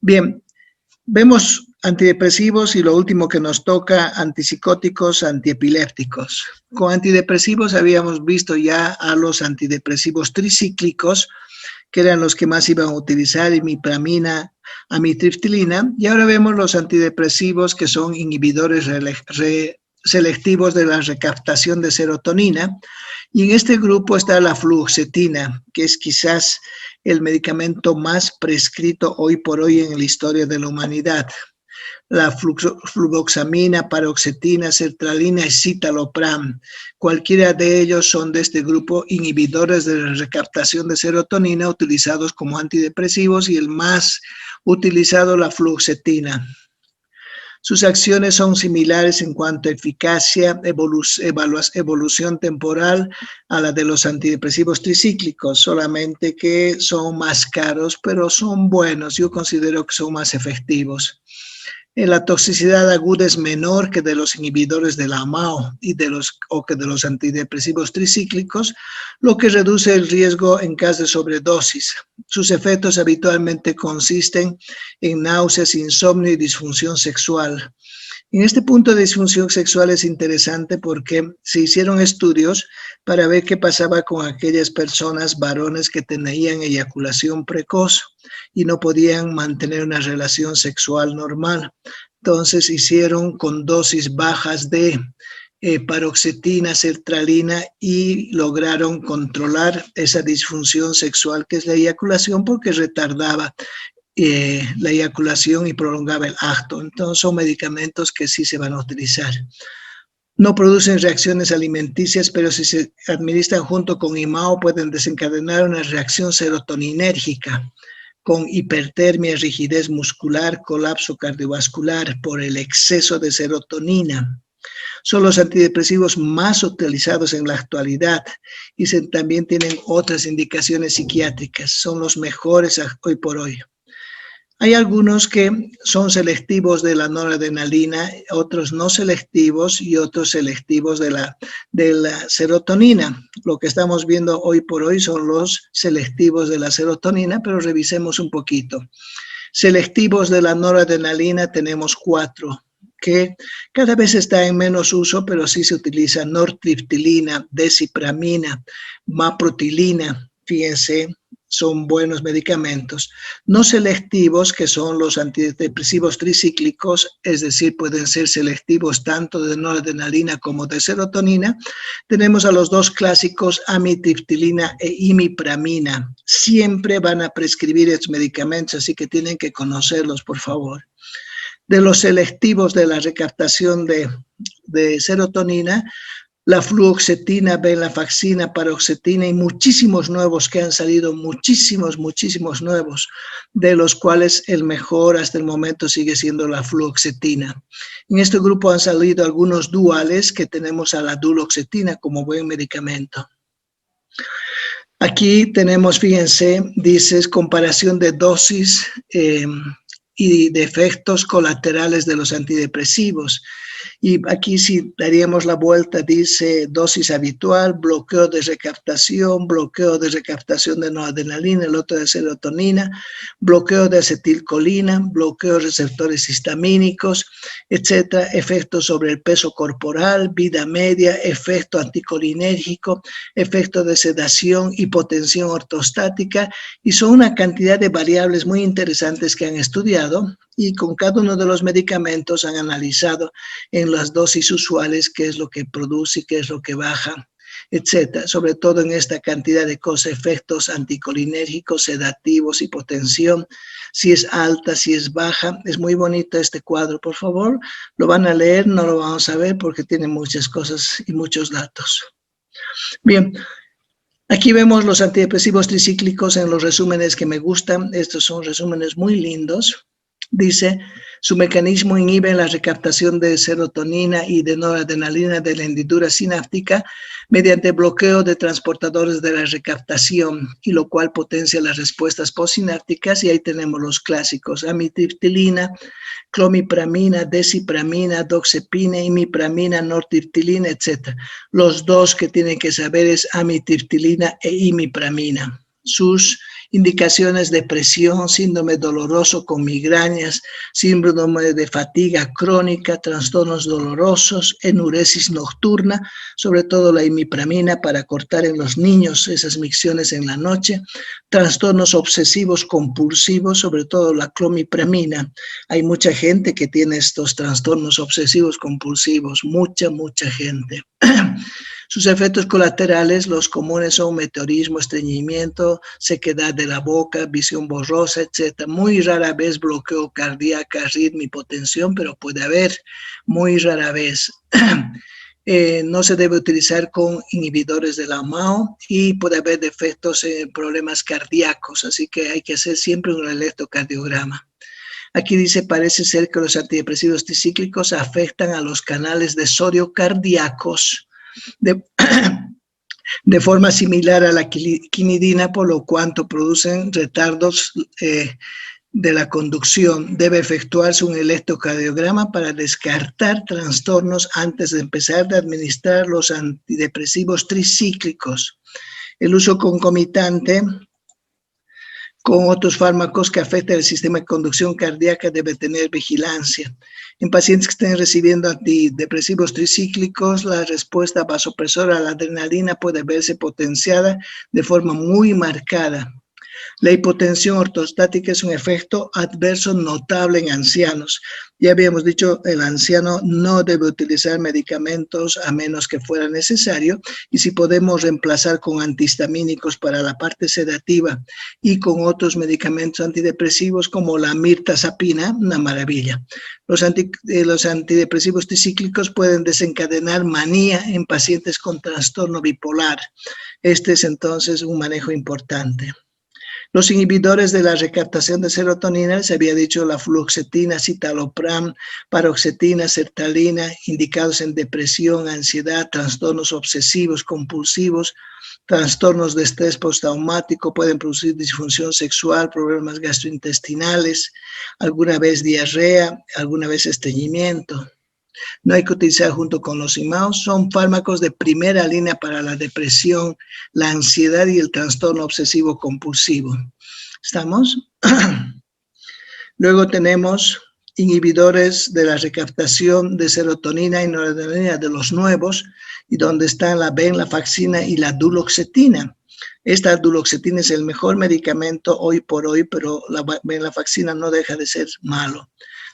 Bien, vemos antidepresivos y lo último que nos toca, antipsicóticos, antiepilépticos. Con antidepresivos habíamos visto ya a los antidepresivos tricíclicos, que eran los que más iban a utilizar, imipramina, amitriptilina, y ahora vemos los antidepresivos que son inhibidores selectivos de la recaptación de serotonina, y en este grupo está la fluoxetina, que es quizás el medicamento más prescrito hoy por hoy en la historia de la humanidad. La fluvoxamina, paroxetina, sertralina y citalopram. Cualquiera de ellos son de este grupo inhibidores de la recaptación de serotonina utilizados como antidepresivos y el más utilizado, la fluoxetina. Sus acciones son similares en cuanto a eficacia, evolución temporal a la de los antidepresivos tricíclicos, solamente que son más caros, pero son buenos. Yo considero que son más efectivos. La toxicidad aguda es menor que de los inhibidores de la MAO o que de los antidepresivos tricíclicos, lo que reduce el riesgo en caso de sobredosis. Sus efectos habitualmente consisten en náuseas, insomnio y disfunción sexual. En este punto de disfunción sexual es interesante porque se hicieron estudios para ver qué pasaba con aquellas personas, varones que tenían eyaculación precoz y no podían mantener una relación sexual normal. Entonces hicieron con dosis bajas de paroxetina, sertralina y lograron controlar esa disfunción sexual que es la eyaculación porque retardaba la eyaculación y prolongaba el acto. Entonces son medicamentos que sí se van a utilizar. No producen reacciones alimenticias, pero si se administran junto con IMAO pueden desencadenar una reacción serotoninérgica con hipertermia, rigidez muscular, colapso cardiovascular por el exceso de serotonina. Son los antidepresivos más utilizados en la actualidad y también tienen otras indicaciones psiquiátricas. Son los mejores hoy por hoy. Hay algunos que son selectivos de la noradrenalina, otros no selectivos y otros selectivos de la serotonina. Lo que estamos viendo hoy por hoy son los selectivos de la serotonina, pero revisemos un poquito. Selectivos de la noradrenalina tenemos 4, que cada vez está en menos uso, pero sí se utiliza nortriptilina, desipramina, maprotilina, fíjense, son buenos medicamentos. No selectivos, que son los antidepresivos tricíclicos, es decir, pueden ser selectivos tanto de noradrenalina como de serotonina. Tenemos a los dos clásicos, amitriptilina e imipramina. Siempre van a prescribir estos medicamentos, así que tienen que conocerlos, por favor. De los selectivos de la recaptación de serotonina, la fluoxetina, venlafaxina, paroxetina y muchísimos nuevos que han salido, muchísimos nuevos, de los cuales el mejor hasta el momento sigue siendo la fluoxetina. En este grupo han salido algunos duales que tenemos a la duloxetina como buen medicamento. Aquí tenemos, fíjense, dices comparación de dosis y de efectos colaterales de los antidepresivos. Y aquí si daríamos la vuelta, dice dosis habitual, bloqueo de recaptación de noradrenalina, el otro de serotonina, bloqueo de acetilcolina, bloqueo de receptores histamínicos, etcétera, efectos sobre el peso corporal, vida media, efecto anticolinérgico, efecto de sedación, hipotensión ortostática, y son una cantidad de variables muy interesantes que han estudiado y con cada uno de los medicamentos han analizado en las dosis usuales qué es lo que produce, qué es lo que baja, etcétera. Sobre todo en esta cantidad de cosas, efectos anticolinérgicos, sedativos, hipotensión, si es alta, si es baja. Es muy bonito este cuadro, por favor. Lo van a leer, no lo vamos a ver porque tiene muchas cosas y muchos datos. Bien. Aquí vemos los antidepresivos tricíclicos en los resúmenes que me gustan. Estos son resúmenes muy lindos. Dice, su mecanismo inhibe la recaptación de serotonina y de noradrenalina de la hendidura sináptica mediante bloqueo de transportadores de la recaptación, y lo cual potencia las respuestas postsinápticas. Y ahí tenemos los clásicos, amitriptilina, clomipramina, desipramina, doxepina, imipramina, nortriptilina, etc. Los dos que tienen que saber es amitriptilina e imipramina. Sus Indicaciones: depresión, síndrome doloroso con migrañas, síndrome de fatiga crónica, trastornos dolorosos, enuresis nocturna, sobre todo la imipramina para cortar en los niños esas micciones en la noche, trastornos obsesivos compulsivos, sobre todo la clomipramina. Hay mucha gente que tiene estos trastornos obsesivos compulsivos, mucha gente. Sus efectos colaterales, los comunes, son meteorismo, estreñimiento, sequedad de la boca, visión borrosa, etc. Muy rara vez bloqueo cardíaco, arritmia, hipotensión, pero puede haber, muy rara vez. No se debe utilizar con inhibidores de la MAO y puede haber defectos en problemas cardíacos, así que hay que hacer siempre un electrocardiograma. Aquí dice: parece ser que los antidepresivos tricíclicos afectan a los canales de sodio cardíacos de forma similar a la quinidina, por lo cuanto producen retardos de la conducción. Debe efectuarse un electrocardiograma para descartar trastornos antes de empezar a administrar los antidepresivos tricíclicos. El uso concomitante con otros fármacos que afectan el sistema de conducción cardíaca debe tener vigilancia. En pacientes que estén recibiendo antidepresivos tricíclicos, la respuesta vasopresora a la adrenalina puede verse potenciada de forma muy marcada. La hipotensión ortostática es un efecto adverso notable en ancianos. Ya habíamos dicho, el anciano no debe utilizar medicamentos a menos que fuera necesario, y si podemos reemplazar con antihistamínicos para la parte sedativa y con otros medicamentos antidepresivos como la mirtazapina, una maravilla. Los antidepresivos tricíclicos pueden desencadenar manía en pacientes con trastorno bipolar. Este es entonces un manejo importante. Los inhibidores de la recaptación de serotonina, se había dicho, la fluoxetina, citalopram, paroxetina, sertralina, indicados en depresión, ansiedad, trastornos obsesivos compulsivos, trastornos de estrés postraumático, pueden producir disfunción sexual, problemas gastrointestinales, alguna vez diarrea, alguna vez estreñimiento. No hay que utilizar junto con los IMAOs. Son fármacos de primera línea para la depresión, la ansiedad y el trastorno obsesivo compulsivo. ¿Estamos? Luego tenemos inhibidores de la recaptación de serotonina y noradrenalina de los nuevos, y donde están la venlafaxina y la duloxetina. Esta duloxetina es el mejor medicamento hoy por hoy, pero la venlafaxina no deja de ser malo.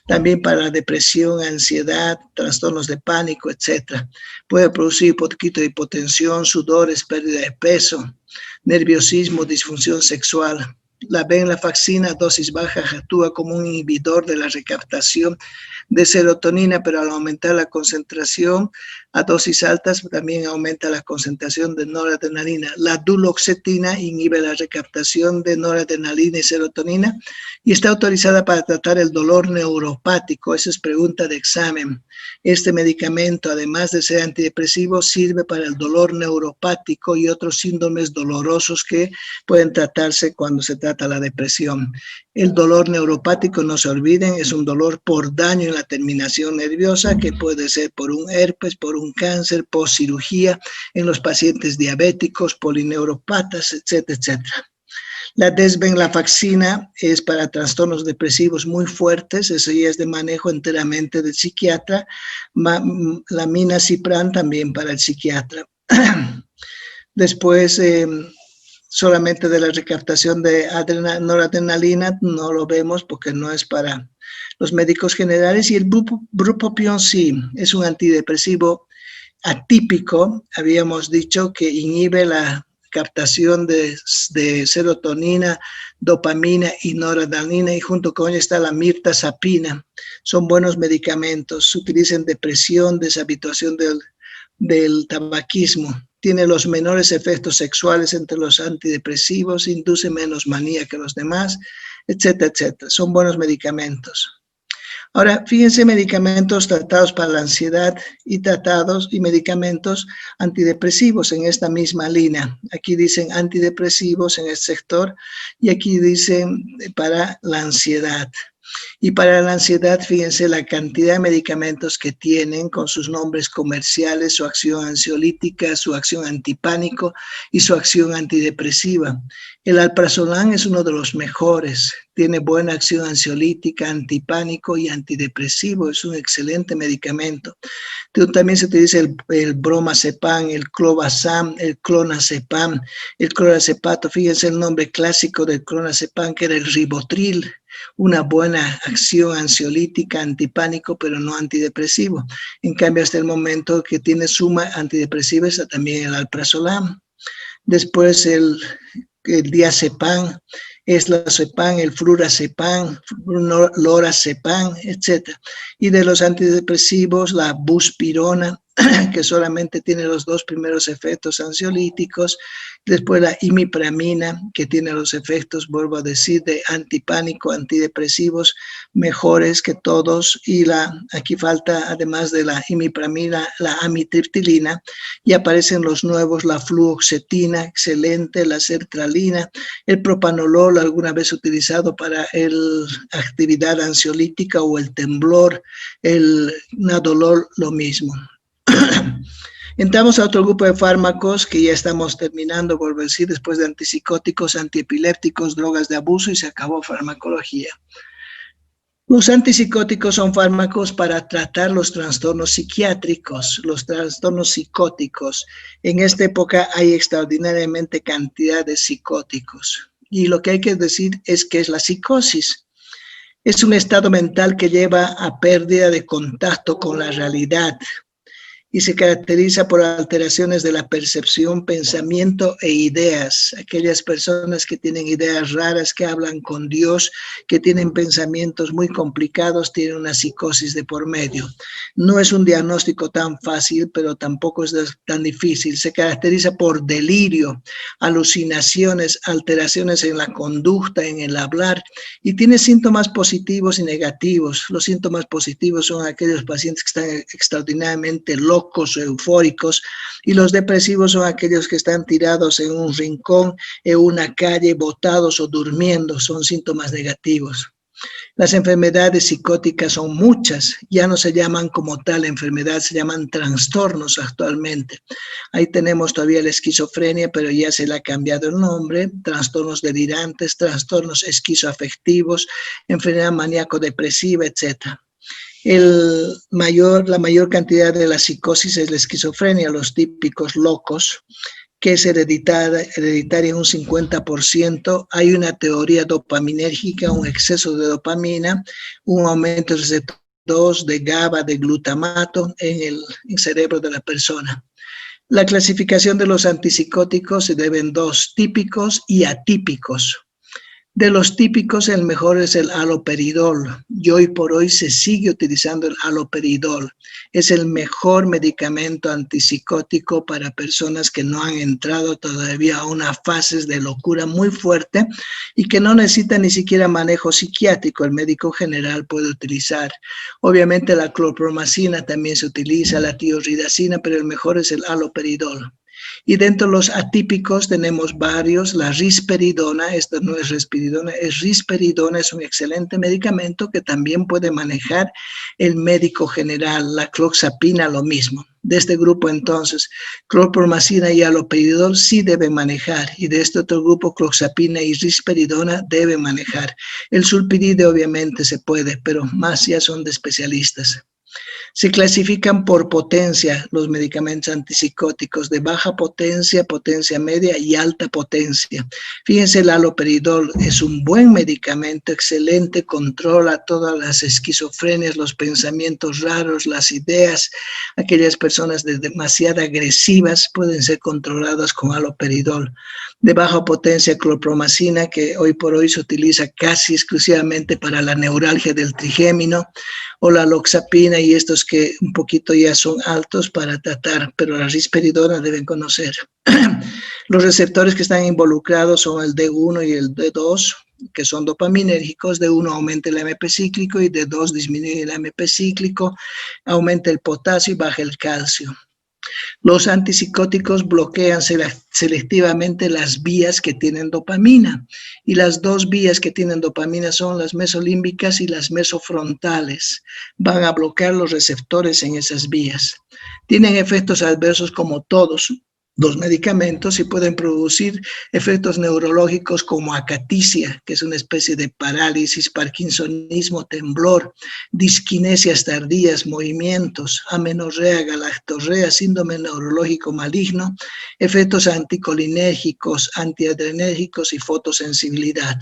También para depresión, ansiedad, trastornos de pánico, etc. Puede producir un poquito de hipotensión, sudores, pérdida de peso, nerviosismo, disfunción sexual. La venlafaxina, dosis baja, actúa como un inhibidor de la recaptación de serotonina, pero al aumentar la concentración a dosis altas también aumenta la concentración de noradrenalina. La duloxetina inhibe la recaptación de noradrenalina y serotonina y está autorizada para tratar el dolor neuropático. Esa es pregunta de examen. Este medicamento, además de ser antidepresivo, sirve para el dolor neuropático y otros síndromes dolorosos que pueden tratarse cuando se trata la depresión. El dolor neuropático, no se olviden, es un dolor por daño en la terminación nerviosa, que puede ser por un herpes, por un cáncer, por cirugía, en los pacientes diabéticos, polineuropatas, etcétera, etcétera. La desvenlafaxina es para trastornos depresivos muy fuertes, eso ya es de manejo enteramente del psiquiatra. La minacipran también para el psiquiatra. Después, solamente de la recaptación de noradrenalina no lo vemos porque no es para los médicos generales. Y el bupropión sí, es un antidepresivo atípico. Habíamos dicho que inhibe la captación de serotonina, dopamina y noradrenalina, y junto con ella está la mirtazapina. Son buenos medicamentos, se utilizan en depresión, deshabituación del tabaquismo. Tiene los menores efectos sexuales entre los antidepresivos, induce menos manía que los demás, etcétera, etcétera. Son buenos medicamentos. Ahora, fíjense, medicamentos tratados para la ansiedad y medicamentos antidepresivos en esta misma línea. Aquí dicen antidepresivos en este sector y aquí dicen para la ansiedad. Y para la ansiedad, fíjense la cantidad de medicamentos que tienen con sus nombres comerciales, su acción ansiolítica, su acción antipánico y su acción antidepresiva. El alprazolam es uno de los mejores, tiene buena acción ansiolítica, antipánico y antidepresivo, es un excelente medicamento. También se utiliza el bromazepam, el clobazam, el clonazepam, el clorazepato. Fíjense el nombre clásico del clonazepam, que era el ribotril, una buena acción ansiolítica, antipánico, pero no antidepresivo. En cambio, hasta el momento que tiene suma antidepresiva está también el alprazolam. Después el diazepam, eslazepam, el flurazepam, lorazepam, etc. Y de los antidepresivos, la buspirona, que solamente tiene los dos primeros efectos ansiolíticos, después la imipramina, que tiene los efectos, vuelvo a decir, de antipánico, antidepresivos, mejores que todos, y aquí falta, además de la imipramina, la amitriptilina, y aparecen los nuevos, la fluoxetina, excelente, la sertralina, el propanolol, alguna vez utilizado para la actividad ansiolítica o el temblor, el nadolol, lo mismo. Entramos a otro grupo de fármacos que ya estamos terminando, vuelvo a decir, después de antipsicóticos, antiepilépticos, drogas de abuso, y se acabó farmacología. Los antipsicóticos son fármacos para tratar los trastornos psiquiátricos, los trastornos psicóticos. En esta época hay extraordinariamente cantidad de psicóticos. Y lo que hay que decir es que es la psicosis. Es un estado mental que lleva a pérdida de contacto con la realidad y se caracteriza por alteraciones de la percepción, pensamiento e ideas. Aquellas personas que tienen ideas raras, que hablan con Dios, que tienen pensamientos muy complicados, tienen una psicosis de por medio. No es un diagnóstico tan fácil, pero tampoco es tan difícil. Se caracteriza por delirio, alucinaciones, alteraciones en la conducta, en el hablar, y tiene síntomas positivos y negativos. Los síntomas positivos son aquellos pacientes que están extraordinariamente locos o eufóricos, y los depresivos son aquellos que están tirados en un rincón, en una calle, botados o durmiendo, son síntomas negativos. Las enfermedades psicóticas son muchas, ya no se llaman como tal enfermedad, se llaman trastornos actualmente. Ahí tenemos todavía la esquizofrenia, pero ya se le ha cambiado el nombre, trastornos delirantes, trastornos esquizoafectivos, enfermedad maníaco-depresiva, etc. La mayor cantidad de la psicosis es la esquizofrenia, los típicos locos, que es hereditaria en un 50%. Hay una teoría dopaminérgica, un exceso de dopamina, un aumento de receptor 2 de GABA, de glutamato en el cerebro de la persona. La clasificación de los antipsicóticos se debe en dos, típicos y atípicos. De los típicos, el mejor es el haloperidol, y hoy por hoy se sigue utilizando el haloperidol. Es el mejor medicamento antipsicótico para personas que no han entrado todavía a una fase de locura muy fuerte y que no necesitan ni siquiera manejo psiquiátrico. El médico general puede utilizar. Obviamente la clorpromacina también se utiliza, la tioridazina, pero el mejor es el haloperidol. Y dentro de los atípicos tenemos varios, la risperidona, esta no es risperidona, es risperidona, es un excelente medicamento que también puede manejar el médico general, la cloxapina, lo mismo. De este grupo entonces, clorpromacina y haloperidol sí deben manejar, y de este otro grupo, cloxapina y risperidona deben manejar. El sulpiride obviamente se puede, pero más ya son de especialistas. Se clasifican por potencia los medicamentos antipsicóticos, de baja potencia, potencia media y alta potencia. Fíjense, el haloperidol es un buen medicamento, excelente, controla todas las esquizofrenias, los pensamientos raros, las ideas. Aquellas personas demasiado agresivas pueden ser controladas con haloperidol. De baja potencia, clorpromacina, que hoy por hoy se utiliza casi exclusivamente para la neuralgia del trigémino, o la loxapina, y estos que un poquito ya son altos para tratar, pero la risperidona deben conocer. Los receptores que están involucrados son el D1 y el D2, que son dopaminérgicos. D1 aumenta el AMP cíclico y D2 disminuye el AMP cíclico, aumenta el potasio y baja el calcio. Los antipsicóticos bloquean selectivamente las vías que tienen dopamina, y las dos vías que tienen dopamina son las mesolímbicas y las mesofrontales. Van a bloquear los receptores en esas vías. Tienen efectos adversos como todos los medicamentos y pueden producir efectos neurológicos como acaticia, que es una especie de parálisis, parkinsonismo, temblor, disquinesias tardías, movimientos, amenorrea, galactorrea, síndrome neurológico maligno, efectos anticolinérgicos, antiadrenérgicos y fotosensibilidad.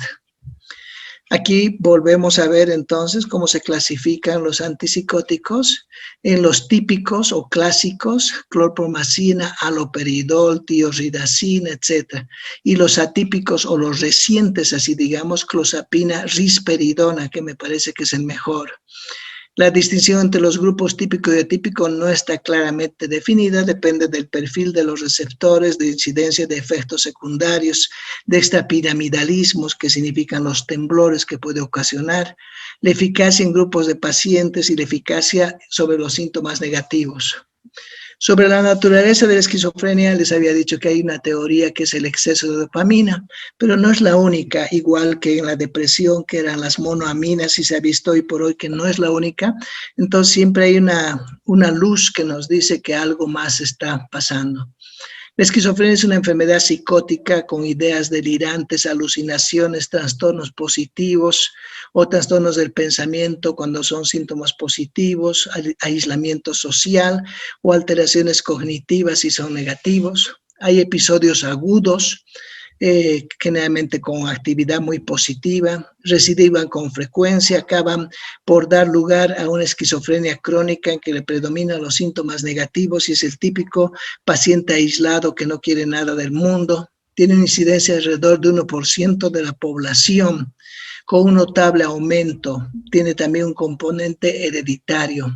Aquí volvemos a ver entonces cómo se clasifican los antipsicóticos en los típicos o clásicos, clorpromacina, haloperidol, tioridazina, etc. Y los atípicos o los recientes, así digamos, clozapina, risperidona, que me parece que es el mejor. La distinción entre los grupos típico y atípico no está claramente definida, depende del perfil de los receptores, de incidencia de efectos secundarios, de extrapiramidalismos, que significan los temblores que puede ocasionar, la eficacia en grupos de pacientes y la eficacia sobre los síntomas negativos. Sobre la naturaleza de la esquizofrenia les había dicho que hay una teoría que es el exceso de dopamina, pero no es la única, igual que en la depresión, que eran las monoaminas, y se ha visto hoy por hoy que no es la única. Entonces siempre hay una luz que nos dice que algo más está pasando. La esquizofrenia es una enfermedad psicótica con ideas delirantes, alucinaciones, trastornos positivos o trastornos del pensamiento cuando son síntomas positivos, aislamiento social o alteraciones cognitivas si son negativos. Hay episodios agudos, generalmente con actividad muy positiva, recidivan con frecuencia, acaban por dar lugar a una esquizofrenia crónica en que le predominan los síntomas negativos y es el típico paciente aislado que no quiere nada del mundo. Tiene una incidencia alrededor de 1% de la población, con un notable aumento. Tiene también un componente hereditario.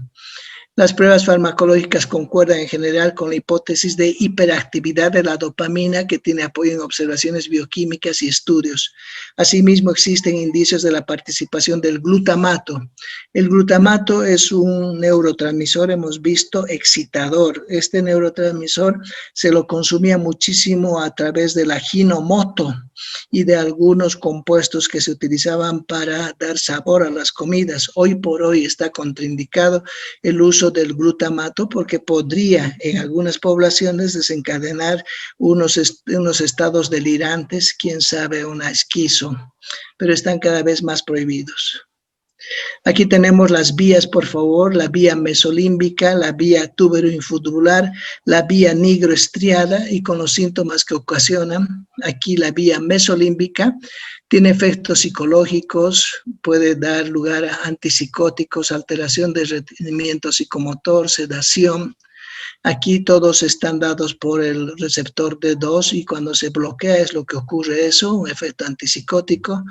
Las pruebas farmacológicas concuerdan en general con la hipótesis de hiperactividad de la dopamina, que tiene apoyo en observaciones bioquímicas y estudios. Asimismo, existen indicios de la participación del glutamato. El glutamato es un neurotransmisor, hemos visto, excitador. Este neurotransmisor se lo consumía muchísimo a través del Ajinomoto y de algunos compuestos que se utilizaban para dar sabor a las comidas. Hoy por hoy está contraindicado el uso del glutamato porque podría en algunas poblaciones desencadenar unos estados delirantes, quién sabe, una esquizo, pero están cada vez más prohibidos. Aquí tenemos las vías, por favor, la vía mesolímbica, la vía tuberoinfundular, la vía nigroestriada y con los síntomas que ocasionan. Aquí la vía mesolímbica tiene efectos psicológicos, puede dar lugar a antipsicóticos, alteración de rendimiento psicomotor, sedación. Aquí todos están dados por el receptor D2 y cuando se bloquea es lo que ocurre eso, un efecto antipsicótico.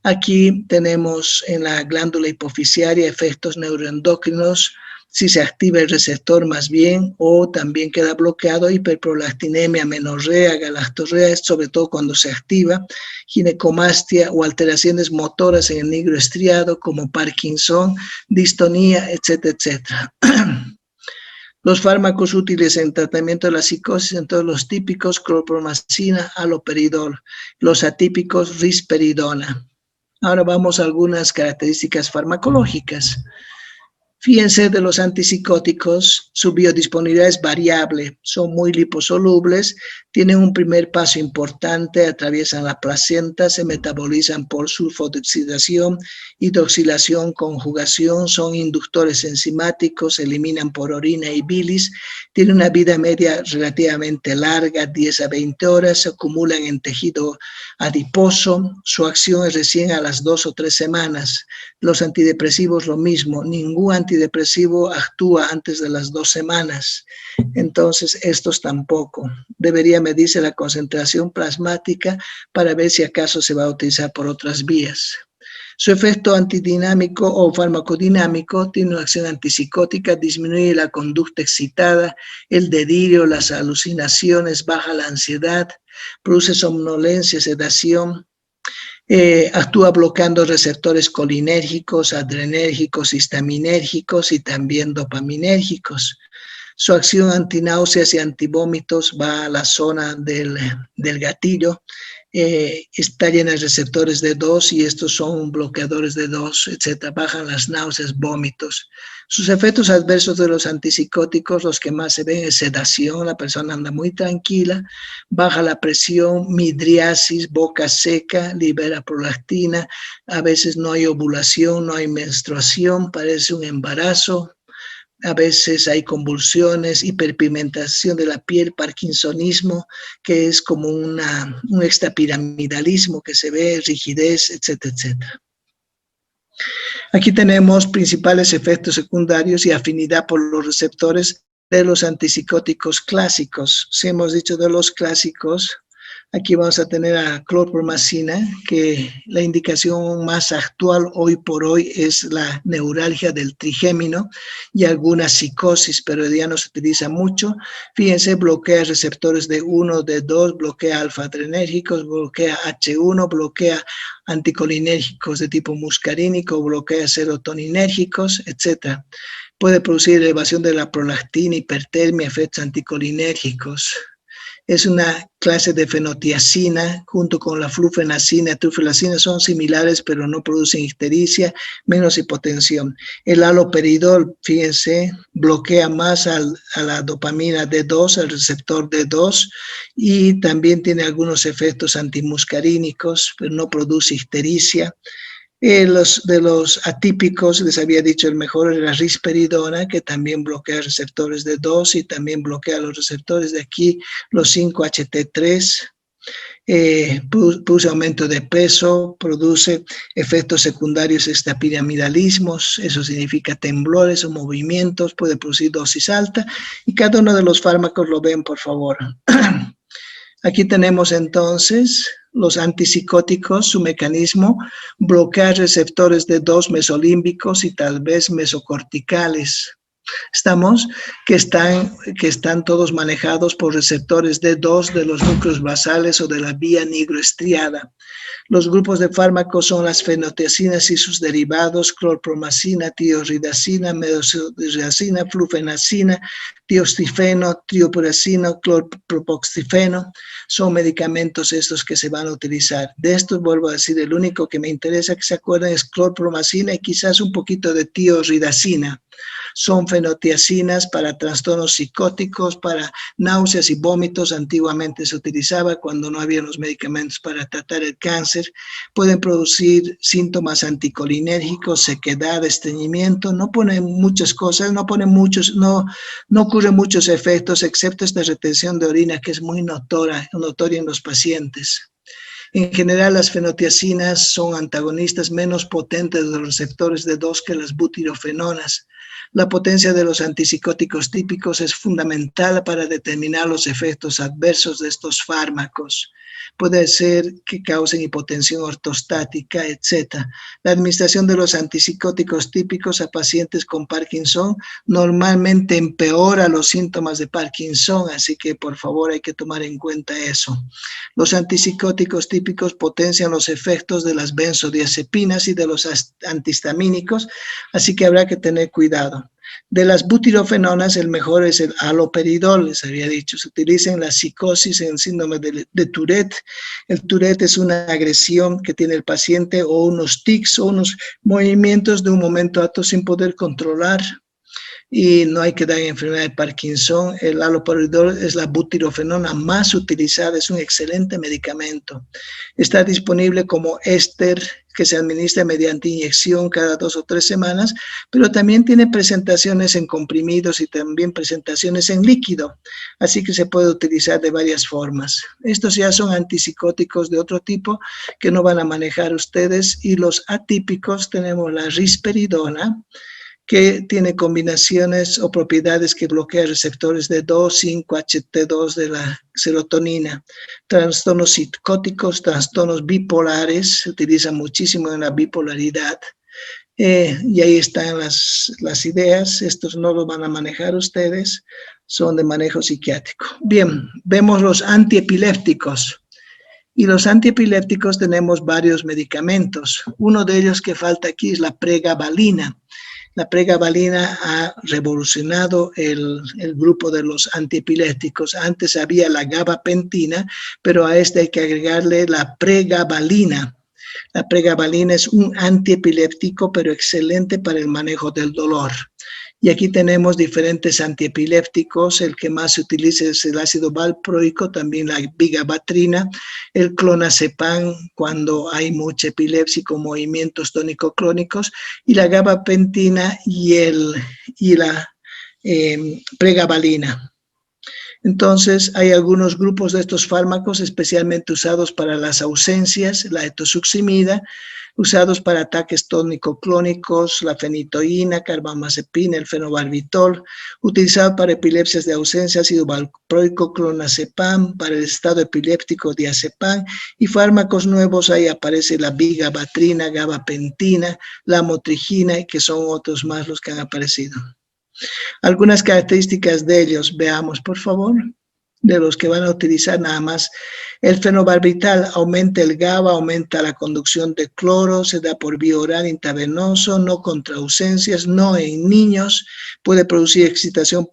Aquí tenemos en la glándula hipofisiaria efectos neuroendocrinos, si se activa el receptor más bien, o también queda bloqueado, hiperprolactinemia, amenorrea, galactorrea, sobre todo cuando se activa, ginecomastia o alteraciones motoras en el nigroestriado como Parkinson, distonía, etcétera, etcétera. Los fármacos útiles en tratamiento de la psicosis, en todos los típicos, clorpromacina, haloperidol, los atípicos, risperidona. Ahora vamos a algunas características farmacológicas. Fíjense de los antipsicóticos, su biodisponibilidad es variable, son muy liposolubles, tienen un primer paso importante, atraviesan la placenta, se metabolizan por sulfodioxidación, hidroxilación, conjugación, son inductores enzimáticos, se eliminan por orina y bilis, tienen una vida media relativamente larga, 10 a 20 horas, se acumulan en tejido adiposo, su acción es recién a las 2 o 3 semanas. Los antidepresivos lo mismo, ningún antidepresivo actúa antes de las 2 semanas, entonces estos tampoco. Debería medirse la concentración plasmática para ver si acaso se va a utilizar por otras vías. Su efecto antidinámico o farmacodinámico tiene una acción antipsicótica, disminuye la conducta excitada, el delirio, las alucinaciones, baja la ansiedad, produce somnolencia, sedación, actúa bloqueando receptores colinérgicos, adrenérgicos, histaminérgicos y también dopaminérgicos. Su acción antináuseas y antivómitos va a la zona del gatillo. Está llena de receptores D2 y estos son bloqueadores de D2, etc. Bajan las náuseas, vómitos. Sus efectos adversos de los antipsicóticos, los que más se ven es sedación, la persona anda muy tranquila, baja la presión, midriasis, boca seca, libera prolactina, a veces no hay ovulación, no hay menstruación, parece un embarazo. A veces hay convulsiones, hiperpigmentación de la piel, parkinsonismo, que es como un extrapiramidalismo que se ve, rigidez, etcétera, etcétera. Aquí tenemos principales efectos secundarios y afinidad por los receptores de los antipsicóticos clásicos. Si hemos dicho de los clásicos, aquí vamos a tener a clorpromacina, que la indicación más actual hoy por hoy es la neuralgia del trigémino y alguna psicosis, pero ya no se utiliza mucho. Fíjense, bloquea receptores de 1, de 2, bloquea alfa-adrenérgicos, bloquea H1, bloquea anticolinérgicos de tipo muscarínico, bloquea serotoninérgicos, etc. Puede producir elevación de la prolactina, hipertermia, efectos anticolinérgicos. Es una clase de fenotiazina junto con la flufenacina, trufenacina, son similares pero no producen ictericia, menos hipotensión. El haloperidol, fíjense, bloquea más a la dopamina D2, al receptor D2, y también tiene algunos efectos antimuscarínicos, pero no produce ictericia. De los atípicos, les había dicho, el mejor es la risperidona, que también bloquea receptores de 2 y también bloquea los receptores de aquí, los 5-HT3. Produce aumento de peso, produce efectos secundarios extrapiramidalismos, eso significa temblores o movimientos, puede producir dosis alta, y cada uno de los fármacos lo ven, por favor. Aquí tenemos entonces los antipsicóticos, su mecanismo, bloquear receptores de 2 mesolímbicos y tal vez mesocorticales. Estamos que están todos manejados por receptores D2 de los núcleos basales o de la vía nigroestriada. Los grupos de fármacos son las fenotiazinas y sus derivados, clorpromacina, tioridazina, medosodiazina, flufenacina, tiostifeno, triopuracino, clorpropoxifeno. Son medicamentos estos que se van a utilizar. De estos, vuelvo a decir, el único que me interesa que se acuerden es clorpromacina y quizás un poquito de tioridazina. Son fenotiazinas para trastornos psicóticos, para náuseas y vómitos. Antiguamente se utilizaba cuando no había los medicamentos para tratar el cáncer. Pueden producir síntomas anticolinérgicos, sequedad, estreñimiento. No ponen muchas cosas, no ocurren muchos efectos, excepto esta retención de orina que es muy notoria en los pacientes. En general, las fenotiazinas son antagonistas menos potentes de los receptores de 2 que las butirofenonas. La potencia de los antipsicóticos típicos es fundamental para determinar los efectos adversos de estos fármacos. Puede ser que causen hipotensión ortostática, etc. La administración de los antipsicóticos típicos a pacientes con Parkinson normalmente empeora los síntomas de Parkinson, así que por favor hay que tomar en cuenta eso. Los antipsicóticos típicos potencian los efectos de las benzodiazepinas y de los antihistamínicos, así que habrá que tener cuidado. De las butirofenonas, el mejor es el haloperidol, les había dicho. Se utiliza en la psicosis, en el síndrome de Tourette. El Tourette es una agresión que tiene el paciente o unos tics o unos movimientos de un momento a otro sin poder controlar. Y no hay que dar enfermedad de Parkinson. El haloperidol es la butirofenona más utilizada, es un excelente medicamento. Está disponible como éster que se administra mediante inyección cada 2 o 3 semanas, pero también tiene presentaciones en comprimidos y también presentaciones en líquido, así que se puede utilizar de varias formas. Estos ya son antipsicóticos de otro tipo que no van a manejar ustedes, y los atípicos tenemos la risperidona, que tiene combinaciones o propiedades que bloquean receptores de 2, 5-HT2 de la serotonina. Trastornos psicóticos, trastornos bipolares, se utiliza muchísimo en la bipolaridad. Y ahí están las ideas. Estos no los van a manejar ustedes, son de manejo psiquiátrico. Bien, vemos los antiepilépticos. Y los antiepilépticos tenemos varios medicamentos. Uno de ellos que falta aquí es la pregabalina. La pregabalina ha revolucionado el grupo de los antiepilépticos. Antes había la gabapentina, pero a este hay que agregarle la pregabalina. La pregabalina es un antiepiléptico, pero excelente para el manejo del dolor. Y aquí tenemos diferentes antiepilépticos. El que más se utiliza es el ácido valproico, también la vigabatrina, el clonazepam cuando hay mucha epilepsia con movimientos tónico-clónicos, y la gabapentina y la pregabalina. Entonces, hay algunos grupos de estos fármacos especialmente usados para las ausencias, la etosuximida, usados para ataques tónico-clónicos, la fenitoína, carbamazepina, el fenobarbitol, utilizado para epilepsias de ausencia, ácido valproico, clonazepam, para el estado epiléptico, diazepam, y fármacos nuevos, ahí aparece la vigabatrina, gabapentina, la motrigina, y que son otros más los que han aparecido. Algunas características de ellos, veamos por favor, de los que van a utilizar nada más. El fenobarbital aumenta el GABA, aumenta la conducción de cloro, se da por vía oral intravenoso, no contra ausencias, no en niños, puede producir excitación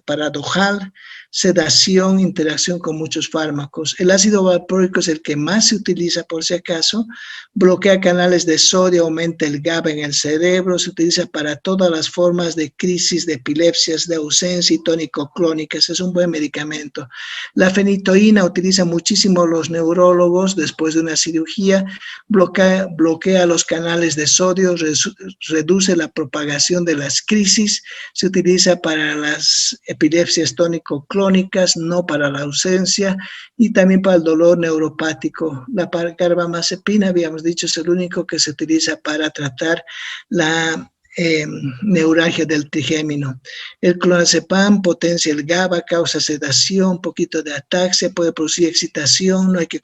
paradojal, sedación, interacción con muchos fármacos. El ácido valproico es el que más se utiliza por si acaso, bloquea canales de sodio, aumenta el GABA en el cerebro, se utiliza para todas las formas de crisis, de epilepsias, de ausencia y tónico-clónicas, es un buen medicamento. La fenitoína utiliza muchísimo los neurólogos después de una cirugía, bloquea los canales de sodio, reduce la propagación de las crisis, se utiliza para las epilepsias tónico-clónicas, no para la ausencia, y también para el dolor neuropático. La carbamazepina, habíamos dicho, es el único que se utiliza para tratar la neuralgia del trigémino. El clonazepam potencia el GABA, causa sedación, un poquito de ataxia, puede producir excitación, no hay que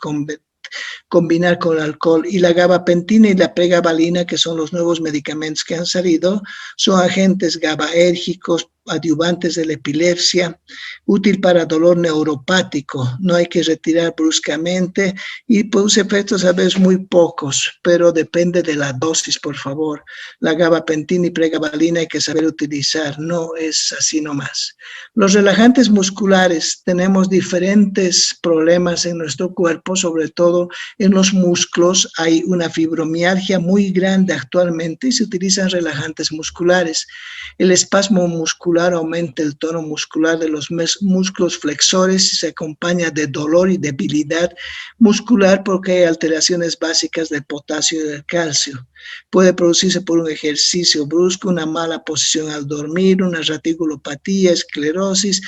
combinar con alcohol. Y la gabapentina y la pregabalina, que son los nuevos medicamentos que han salido, son agentes GABAérgicos, adyuvantes de la epilepsia, útil para dolor neuropático, no hay que retirar bruscamente y produce efectos a veces muy pocos, pero depende de la dosis, por favor. La gabapentina y pregabalina hay que saber utilizar, no es así nomás. Los relajantes musculares, tenemos diferentes problemas en nuestro cuerpo, sobre todo en los músculos, hay una fibromialgia muy grande actualmente y se utilizan relajantes musculares. El espasmo muscular aumenta el tono muscular de los músculos flexores y se acompaña de dolor y debilidad muscular porque hay alteraciones básicas del potasio y del calcio. Puede producirse por un ejercicio brusco, una mala posición al dormir, una reticulopatía, esclerosis,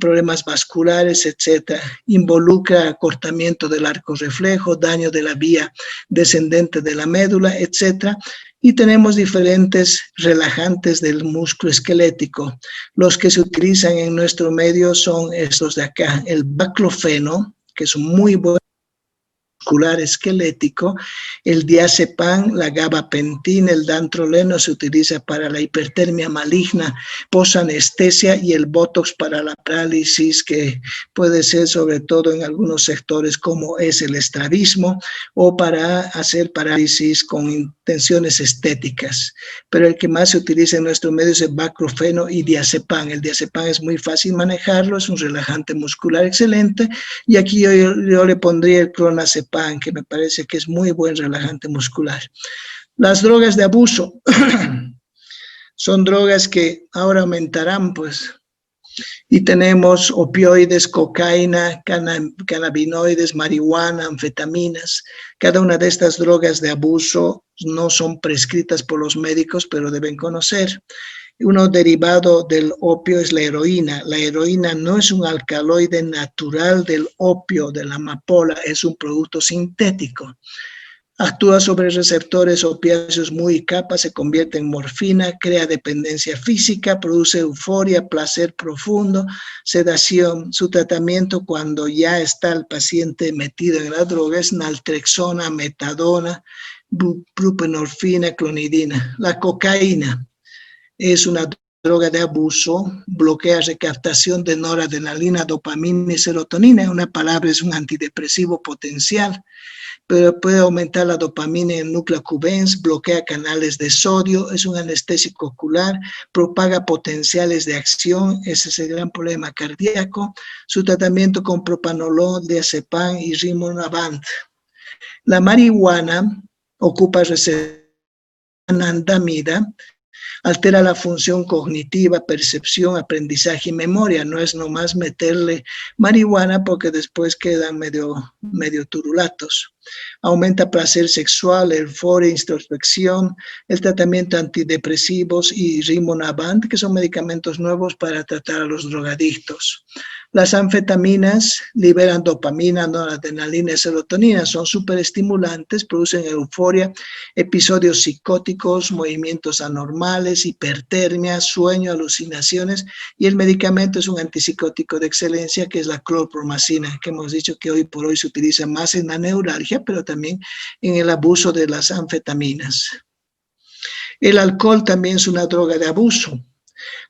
problemas vasculares, etc. Involucra acortamiento del arco reflejo, daño de la vía descendente de la médula, etc. Y tenemos diferentes relajantes del músculo esquelético. Los que se utilizan en nuestro medio son estos de acá, el baclofeno, que es un muy buen muscular esquelético, el diazepam, la gabapentina, el dantroleno se utiliza para la hipertermia maligna, posanestesia, y el botox para la parálisis, que puede ser sobre todo en algunos sectores como es el estrabismo, o para hacer parálisis con intenciones estéticas. Pero el que más se utiliza en nuestro medio es el baclofeno y diazepam. El diazepam es muy fácil manejarlo, es un relajante muscular excelente, y aquí yo le pondría el clonazepam, que me parece que es muy buen relajante muscular. Las drogas de abuso son drogas que ahora aumentarán, pues, y tenemos opioides, cocaína, cannabinoides, marihuana, anfetaminas. Cada una de estas drogas de abuso no son prescritas por los médicos, pero deben conocer. Uno derivado del opio es la heroína. La heroína no es un alcaloide natural del opio, de la amapola, es un producto sintético. Actúa sobre receptores opiáceos muy kappa, se convierte en morfina, crea dependencia física, produce euforia, placer profundo, sedación. Su tratamiento cuando ya está el paciente metido en la droga es naltrexona, metadona, buprenorfina, clonidina. La cocaína es una droga de abuso, bloquea recaptación de noradrenalina, dopamina y serotonina. En una palabra, es un antidepresivo potencial, pero puede aumentar la dopamina en el núcleo accumbens, bloquea canales de sodio, es un anestésico ocular, propaga potenciales de acción, ese es el gran problema cardíaco. Su tratamiento con propanolol, diazepam y rimonabant. La marihuana ocupa receptores de anandamida, altera la función cognitiva, percepción, aprendizaje y memoria. No es nomás meterle marihuana porque después quedan medio turulatos. Aumenta placer sexual, euforia, introspección, el tratamiento antidepresivos y rimonabant, que son medicamentos nuevos para tratar a los drogadictos. Las anfetaminas liberan dopamina, noradrenalina y serotonina, son superestimulantes, producen euforia, episodios psicóticos, movimientos anormales, hipertermia, sueño, alucinaciones, y el medicamento es un antipsicótico de excelencia que es la clorpromacina, que hemos dicho que hoy por hoy se utiliza más en la neuralgia, pero también en el abuso de las anfetaminas. El alcohol también es una droga de abuso.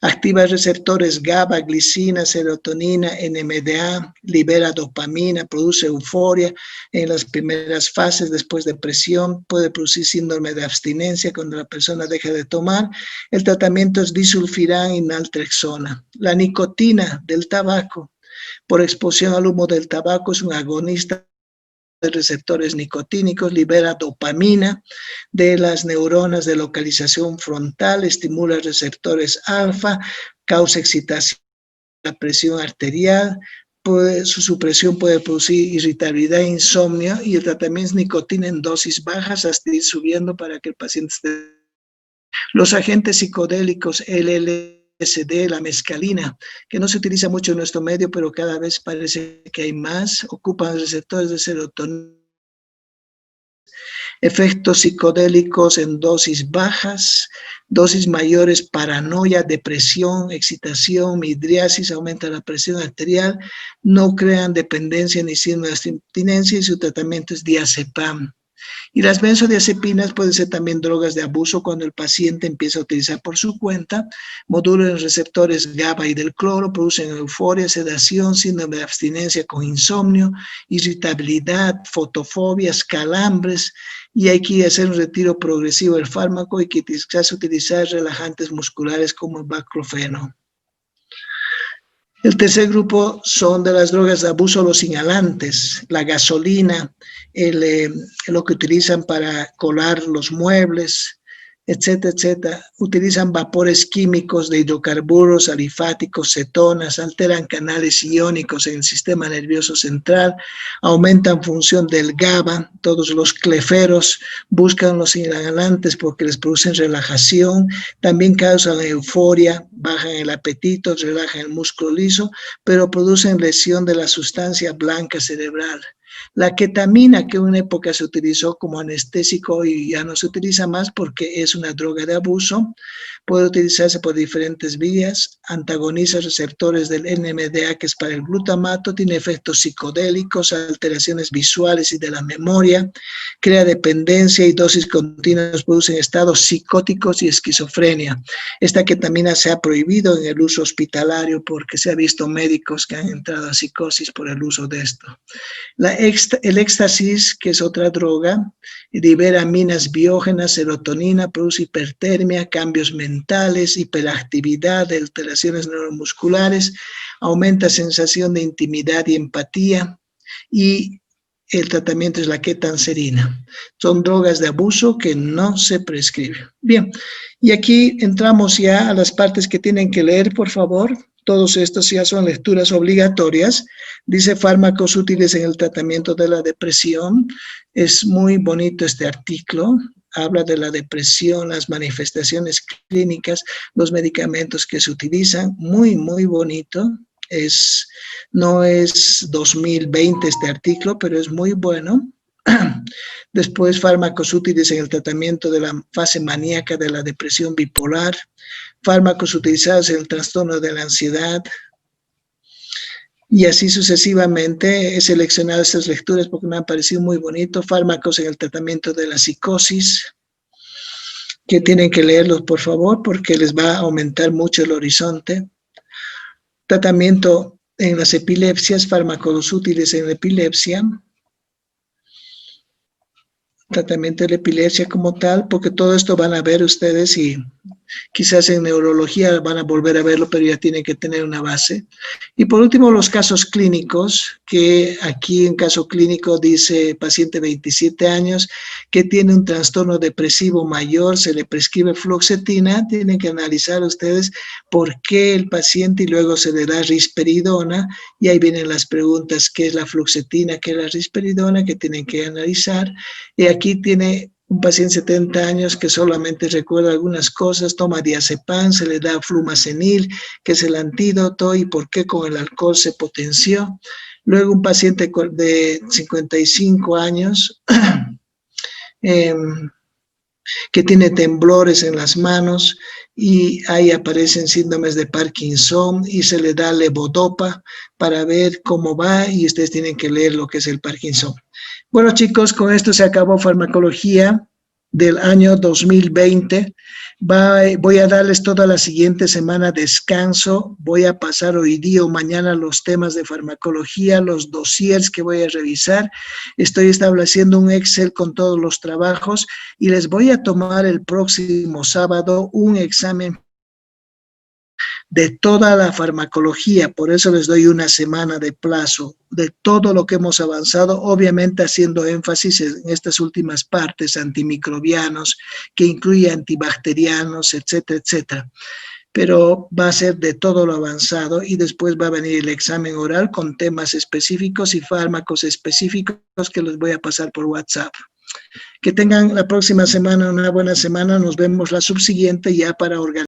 Activa receptores GABA, glicina, serotonina, NMDA, libera dopamina, produce euforia en las primeras fases, después depresión, puede producir síndrome de abstinencia cuando la persona deja de tomar. El tratamiento es disulfiram y naltrexona. La nicotina del tabaco, por exposición al humo del tabaco, es un agonista de receptores nicotínicos, libera dopamina de las neuronas de localización frontal, estimula receptores alfa, causa excitación de la presión arterial, su supresión puede producir irritabilidad e insomnio, y el tratamiento es nicotina en dosis bajas hasta ir subiendo para que el paciente esté. Los agentes psicodélicos, LSD, la mescalina, que no se utiliza mucho en nuestro medio, pero cada vez parece que hay más, ocupan receptores de serotonina. Efectos psicodélicos en dosis bajas, dosis mayores, paranoia, depresión, excitación, midriasis, aumenta la presión arterial, no crean dependencia ni síndrome de abstinencia, y su tratamiento es diazepam. Y las benzodiazepinas pueden ser también drogas de abuso cuando el paciente empieza a utilizar por su cuenta, modulan receptores GABA y del cloro, producen euforia, sedación, síndrome de abstinencia con insomnio, irritabilidad, fotofobias, calambres, y hay que hacer un retiro progresivo del fármaco y quizás utilizar relajantes musculares como el baclofeno. El tercer grupo son de las drogas de abuso los inhalantes, la gasolina, lo que utilizan para colar los muebles, etcétera, etcétera. Utilizan vapores químicos de hidrocarburos, alifáticos, cetonas, alteran canales iónicos en el sistema nervioso central, aumentan función del GABA. Todos los cleferos buscan los inhalantes porque les producen relajación, también causan euforia, bajan el apetito, relajan el músculo liso, pero producen lesión de la sustancia blanca cerebral. La ketamina, que en una época se utilizó como anestésico y ya no se utiliza más porque es una droga de abuso, puede utilizarse por diferentes vías, antagoniza receptores del NMDA, que es para el glutamato, tiene efectos psicodélicos, alteraciones visuales y de la memoria, crea dependencia y dosis continuas producen estados psicóticos y esquizofrenia. Esta ketamina se ha prohibido en el uso hospitalario porque se ha visto médicos que han entrado a psicosis por el uso de esto. El éxtasis, que es otra droga, libera aminas biógenas, serotonina, produce hipertermia, cambios mentales, hiperactividad, alteraciones neuromusculares, aumenta sensación de intimidad y empatía, y el tratamiento es la ketanserina. Son drogas de abuso que no se prescriben. Bien, y aquí entramos ya a las partes que tienen que leer, por favor. Todos estos ya son lecturas obligatorias. Dice fármacos útiles en el tratamiento de la depresión. Es muy bonito este artículo. Habla de la depresión, las manifestaciones clínicas, los medicamentos que se utilizan. Muy, muy bonito. No es 2020 este artículo, pero es muy bueno. Después, fármacos útiles en el tratamiento de la fase maníaca de la depresión bipolar, fármacos utilizados en el trastorno de la ansiedad, y así sucesivamente. He seleccionado estas lecturas porque me han parecido muy bonito. Fármacos en el tratamiento de la psicosis, que tienen que leerlos, por favor, porque les va a aumentar mucho el horizonte. Tratamiento en las epilepsias, fármacos útiles en la epilepsia, tratamiento de la epilepsia como tal, porque todo esto van a ver ustedes y quizás en neurología van a volver a verlo, pero ya tienen que tener una base. Y por último, los casos clínicos, que aquí en caso clínico dice paciente 27 años que tiene un trastorno depresivo mayor, se le prescribe fluoxetina, tienen que analizar ustedes por qué el paciente y luego se le da risperidona y ahí vienen las preguntas, ¿qué es la fluoxetina, qué es la risperidona? Que tienen que analizar. Y aquí tiene un paciente de 70 años que solamente recuerda algunas cosas, toma diazepam, se le da flumacenil, que es el antídoto, y por qué con el alcohol se potenció. Luego un paciente de 55 años que tiene temblores en las manos y ahí aparecen síndromes de Parkinson y se le da levodopa para ver cómo va y ustedes tienen que leer lo que es el Parkinson. Bueno, chicos, con esto se acabó farmacología del año 2020. Voy a darles toda la siguiente semana descanso. Voy a pasar hoy día o mañana los temas de farmacología, los dossiers que voy a revisar. Estoy estableciendo un Excel con todos los trabajos y les voy a tomar el próximo sábado un examen de toda la farmacología, por eso les doy una semana de plazo de todo lo que hemos avanzado, obviamente haciendo énfasis en estas últimas partes, antimicrobianos, que incluye antibacterianos, etcétera, etcétera. Pero va a ser de todo lo avanzado y después va a venir el examen oral con temas específicos y fármacos específicos que les voy a pasar por WhatsApp. Que tengan la próxima semana una buena semana, nos vemos la subsiguiente ya para organizar.